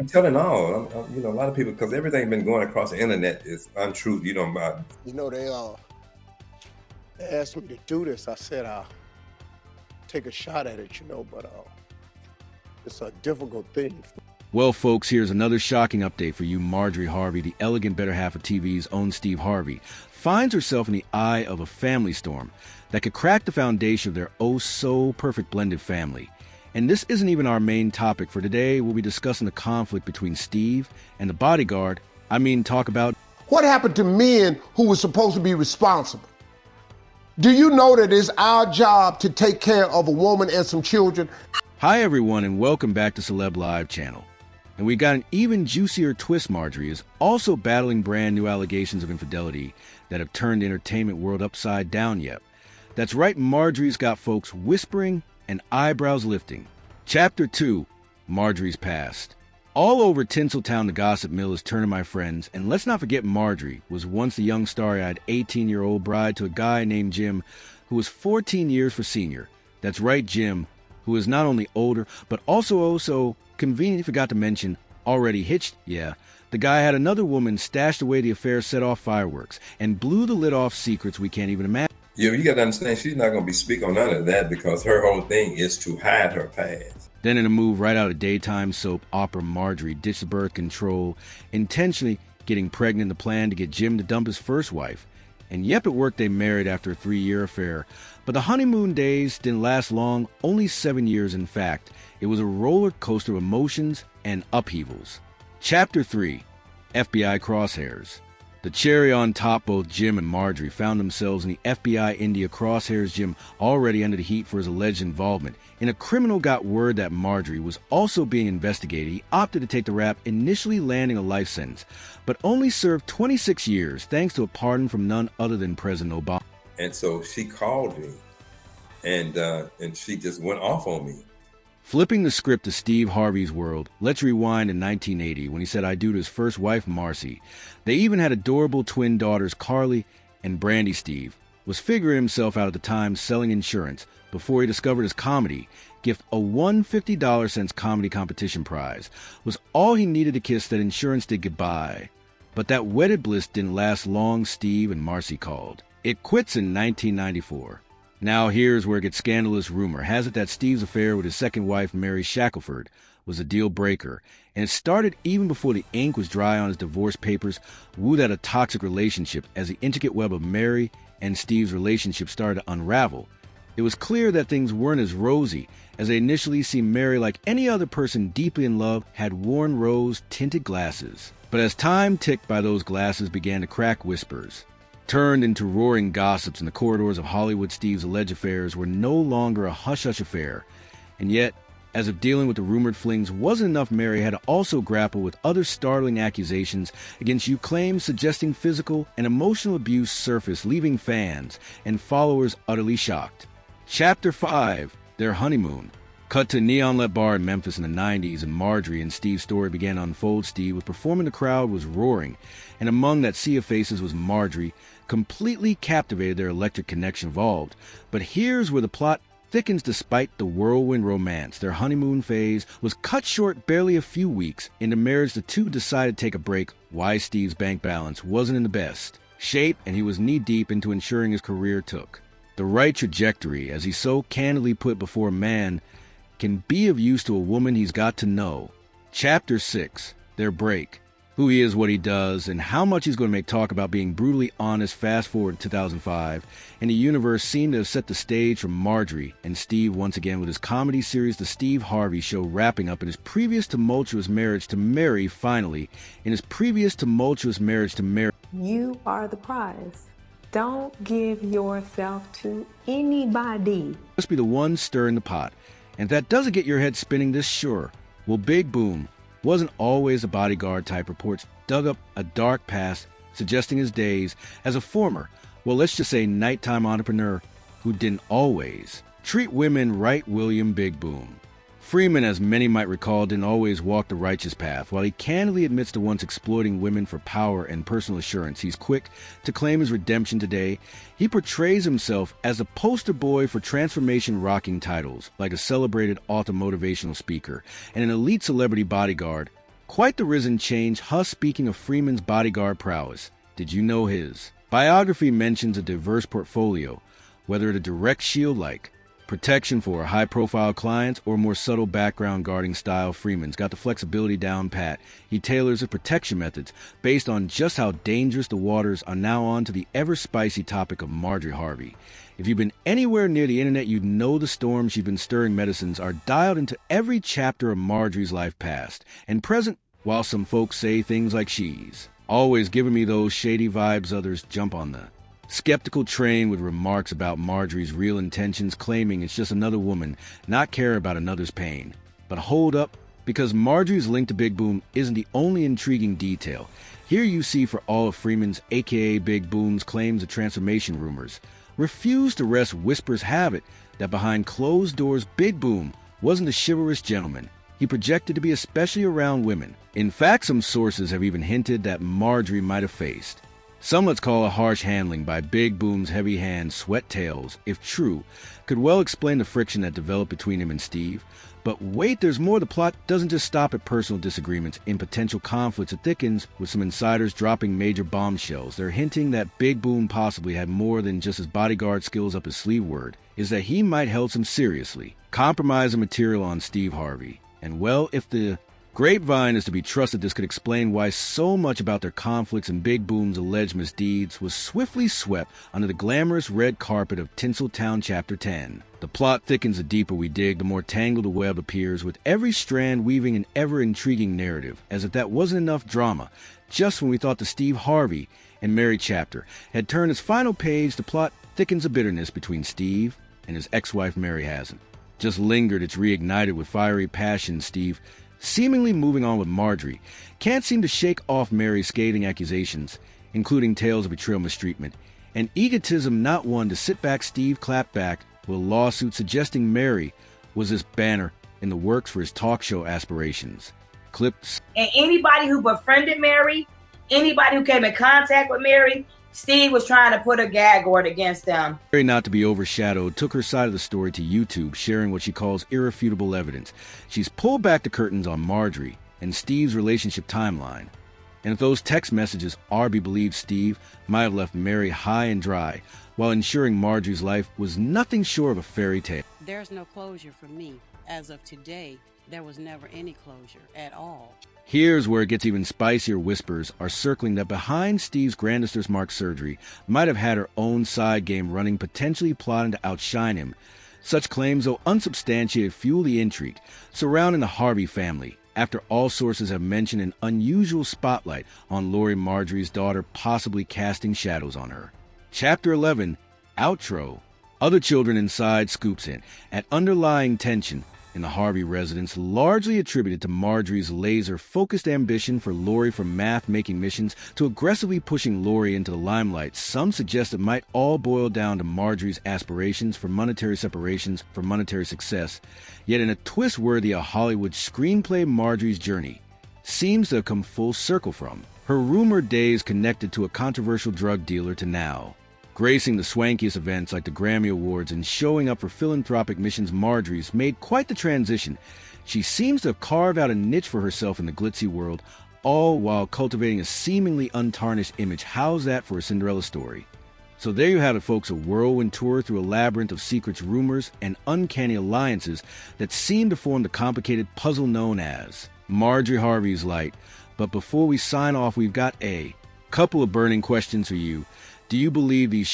I'm telling all. A lot of people, because everything been going across the internet is untruth. They asked me to do this. I said I'll take a shot at it, but it's a difficult thing. Well, folks, here's another shocking update for you. Marjorie Harvey, the elegant better half of TV's own Steve Harvey, finds herself in the eye of a family storm that could crack the foundation of their oh-so-perfect blended family. And this isn't even our main topic for today. We'll be discussing the conflict between Steve and the bodyguard. Talk about What happened to men who were supposed to be responsible? Do you know that it's our job to take care of a woman and some children? Hi, everyone, and welcome back to Celeb Live channel. And we got an even juicier twist. Marjorie is also battling brand new allegations of infidelity that have turned the entertainment world upside down yet. That's right, Marjorie's got folks whispering and eyebrows lifting. Chapter 2, Marjorie's Past. All over Tinseltown, the gossip mill is turning, my friends, and let's not forget Marjorie was once the young starry-eyed 18-year-old bride to a guy named Jim who was 14 years for senior. That's right, Jim, who is not only older, but also conveniently forgot to mention, already hitched. Yeah, the guy had another woman stashed away. The affair set off fireworks and blew the lid off secrets we can't even imagine. Yeah, you got to understand, she's not going to be speaking on none of that because her whole thing is to hide her past. Then in a move right out of daytime soap opera, Marjorie ditched the birth control, intentionally getting pregnant in the plan to get Jim to dump his first wife. And yep, it worked. They married after a 3-year affair. But the honeymoon days didn't last long, only 7 years in fact. It was a roller coaster of emotions and upheavals. Chapter 3, FBI Crosshairs. The cherry on top, both Jim and Marjorie found themselves in the FBI India crosshairs. Jim, already under the heat for his alleged involvement in a criminal, got word that Marjorie was also being investigated. He opted to take the rap, initially landing a life sentence, but only served 26 years thanks to a pardon from none other than President Obama. And so she called me, and she just went off on me. Flipping the script to Steve Harvey's world, let's rewind in 1980 when he said I do to his first wife, Marcy. They even had adorable twin daughters, Carly and Brandy. Steve was figuring himself out at the time selling insurance before he discovered his comedy gift. A $150 comedy competition prize was all he needed to kiss that insurance did goodbye. But that wedded bliss didn't last long. Steve and Marcy called it quits in 1994. Now here's where it gets scandalous. Rumor has it that Steve's affair with his second wife, Mary Shackelford, was a deal breaker, and it started even before the ink was dry on his divorce papers. Woo, that a toxic relationship. As the intricate web of Mary and Steve's relationship started to unravel, it was clear that things weren't as rosy as they initially seemed. Mary, like any other person deeply in love, had worn rose-tinted glasses. But as time ticked by, those glasses began to crack. Whispers turned into roaring gossips in the corridors of Hollywood. Steve's alleged affairs were no longer a hush-hush affair. And yet, as if dealing with the rumored flings wasn't enough, Mary had to also grapple with other startling accusations against you. Claims suggesting physical and emotional abuse surfaced, leaving fans and followers utterly shocked. Chapter 5, Their Honeymoon. Cut to Neon-lit bar in Memphis in the 90s, and Marjorie and Steve's story began to unfold. Steve was performing, the crowd was roaring, and among that sea of faces was Marjorie, completely captivated. Their electric connection evolved. But here's where the plot thickens. Despite the whirlwind romance, their honeymoon phase was cut short barely a few weeks into marriage. The two decided to take a break. Why? Steve's bank balance wasn't in the best shape, and he was knee-deep into ensuring his career took the right trajectory. As he so candidly put, before a man can be of use to a woman, he's got to know. Chapter 6, Their Break. Who he is, what he does, and how much he's going to make talk about being brutally honest. Fast forward to 2005, and the universe seemed to have set the stage for Marjorie and Steve once again with his comedy series, The Steve Harvey Show, wrapping up in his previous tumultuous marriage to Mary. Finally, in his previous tumultuous marriage to Mary. You are the prize. Don't give yourself to anybody. Must be the one stirring the pot. And if that doesn't get your head spinning, this sure will. Big Boom wasn't always a bodyguard type. Reports dug up a dark past, suggesting his days as a former, well, let's just say nighttime entrepreneur who didn't always treat women right. William Big Boom Freeman, as many might recall, didn't always walk the righteous path. While he candidly admits to once exploiting women for power and personal assurance, he's quick to claim his redemption today. He portrays himself as a poster boy for transformation, rocking titles like a celebrated author, motivational speaker, and an elite celebrity bodyguard. Quite the risen change, Huss speaking of Freeman's bodyguard prowess. Did you know his biography mentions a diverse portfolio, whether it a direct shield like protection for high-profile clients or more subtle background guarding style. Freeman's got the flexibility down pat. He tailors his protection methods based on just how dangerous the waters are. Now on to the ever-spicy topic of Marjorie Harvey. If you've been anywhere near the internet, you'd know the storms she's been stirring. Medicines are dialed into every chapter of Marjorie's life past and present, while some folks say things like she's always giving me those shady vibes. Others jump on the skeptical train with remarks about Marjorie's real intentions, claiming it's just another woman not caring about another's pain. But hold up, because Marjorie's link to Big Boom isn't the only intriguing detail. Here you see for all of Freeman's, aka Big Boom's, claims of transformation rumors. Refuse to rest whispers have it that behind closed doors, Big Boom wasn't a chivalrous gentleman. He projected to be especially around women. In fact, some sources have even hinted that Marjorie might have faced some, let's call it, harsh handling by Big Boom's heavy hand. Sweat tales, if true, could well explain the friction that developed between him and Steve. But wait, there's more. The plot doesn't just stop at personal disagreements and potential conflicts. It thickens with some insiders dropping major bombshells. They're hinting that Big Boom possibly had more than just his bodyguard skills up his sleeve. Word is that he might held some seriously compromising material on Steve Harvey. And well, if the grapevine is to be trusted, this could explain why so much about their conflicts and Big Boom's alleged misdeeds was swiftly swept under the glamorous red carpet of Tinseltown Chapter 10. The plot thickens the deeper we dig, the more tangled the web appears, with every strand weaving an ever-intriguing narrative. As if that wasn't enough drama, just when we thought the Steve Harvey and Mary chapter had turned its final page, the plot thickens the bitterness between Steve and his ex-wife Mary hasn't just lingered. It's reignited with fiery passion. Steve, seemingly moving on with Marjorie, can't seem to shake off Mary's scathing accusations, including tales of betrayal, mistreatment, and egotism. Not one to sit back, Steve clapped back with a lawsuit suggesting Mary was this banner in the works for his talk show aspirations. Clips. And anybody who befriended Mary, anybody who came in contact with Mary, Steve was trying to put a gag order against them. Mary, not to be overshadowed, took her side of the story to YouTube, sharing what she calls irrefutable evidence. She's pulled back the curtains on Marjorie and Steve's relationship timeline. And if those text messages are to be believed, Steve might have left Mary high and dry, while ensuring Marjorie's life was nothing short of a fairy tale. There's no closure for me. As of today, there was never any closure at all. Here's where it gets even spicier. Whispers are circling that behind Steve's grandest mark surgery might have had her own side game running, potentially plotting to outshine him. Such claims, though unsubstantiated, fuel the intrigue surrounding the Harvey family, after all sources have mentioned an unusual spotlight on Lori, Marjorie's daughter, possibly casting shadows on her. Chapter 11, Outro. Other children inside scoops in at underlying tension in the Harvey residence, largely attributed to Marjorie's laser-focused ambition for Lori, from math-making missions to aggressively pushing Lori into the limelight. Some suggest it might all boil down to Marjorie's aspirations for monetary separations, for monetary success. Yet in a twist worthy of Hollywood screenplay, Marjorie's journey seems to have come full circle from her rumored days connected to a controversial drug dealer to now gracing the swankiest events like the Grammy Awards and showing up for philanthropic missions. Marjorie's made quite the transition. She seems to have carved out a niche for herself in the glitzy world, all while cultivating a seemingly untarnished image. How's that for a Cinderella story? So there you have it, folks, a whirlwind tour through a labyrinth of secrets, rumors, and uncanny alliances that seem to form the complicated puzzle known as Marjorie Harvey's Light. But before we sign off, we've got a couple of burning questions for you. Do you believe these